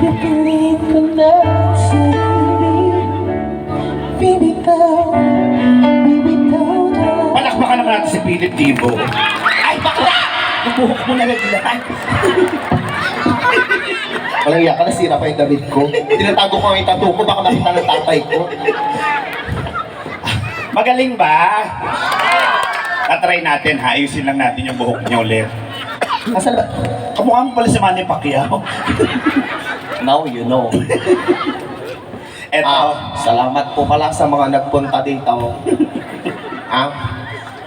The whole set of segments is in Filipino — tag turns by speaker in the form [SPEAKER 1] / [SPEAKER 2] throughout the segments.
[SPEAKER 1] Pipilit ko na ang sarili. Bibitaw, bibitaw na.
[SPEAKER 2] Palakpakan naman natin si Philip Tibo. Ay, bakla! Nabuhok mo na naglahat.
[SPEAKER 3] Walang iyak ka, nasira pa yung damit ko. Tinatago ko ang tattoo ko, baka makita ng tatay ko.
[SPEAKER 2] Magaling ba? Tatry natin ha, ayusin lang natin yung buhok niya ulit.
[SPEAKER 3] Asan ba?
[SPEAKER 2] Kamukha mo pala si Manny Pacquiao.
[SPEAKER 3] Now you know.
[SPEAKER 2] Eto,
[SPEAKER 3] Salamat po pala sa mga nagpunta dito.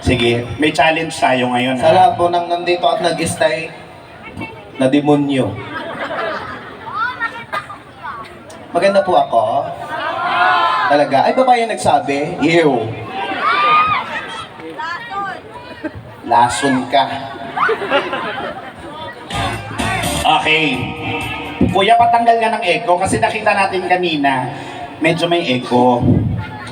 [SPEAKER 2] sige, may challenge tayo ngayon
[SPEAKER 3] Sa
[SPEAKER 2] ha.
[SPEAKER 3] lahat po nang nandito at nag-stay na demonyo. Maganda po ako. Talaga? Ay, babae yung nagsabi? Ew. Lason ka.
[SPEAKER 2] Okay. Kuya, patanggal nga ng echo kasi nakita natin kanina, medyo may echo.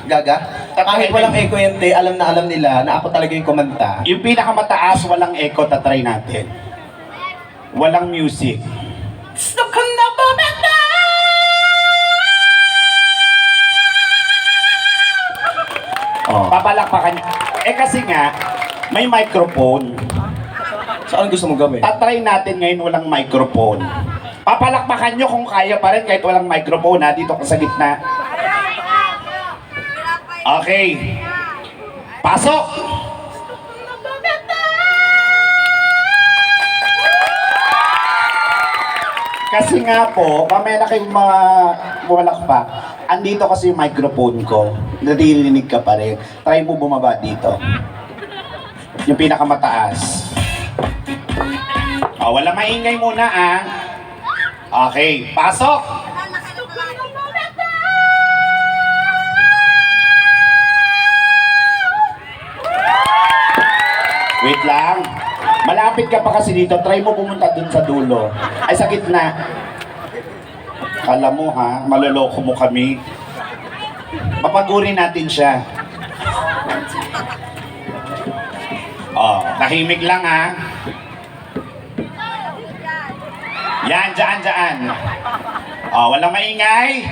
[SPEAKER 3] Gaga? Kahit walang echo yan, te, alam na alam nila na ako talaga yung kumanta.
[SPEAKER 2] Yung pinakamataas, walang echo, tatry natin. Walang music.
[SPEAKER 3] Gusto ko na bumenta! Oh.
[SPEAKER 2] Papalakpakan. Kasi nga, may microphone.
[SPEAKER 3] So, ano gusto mo gawin?
[SPEAKER 2] Tatry natin ngayon walang microphone. Papalakpakan nyo kung kaya pa rin kahit walang microphone ha, dito ka sa gitna. Okay. Pasok! Kasi nga po, mamaya na kayong mga walakpak, andito kasi yung microphone ko. Naririnig ka pa rin. Try mo bumaba dito. Yung pinakamataas. Wala maingay muna ah. Okay, pasok! Wait lang. Malapit ka pa kasi dito. Try mo pumunta dun sa dulo. Ay, sa gitna. Kala mo ha, maloloko mo kami. Papagurin natin siya. Tahimik lang ha. Yan, dyan. Walang maingay.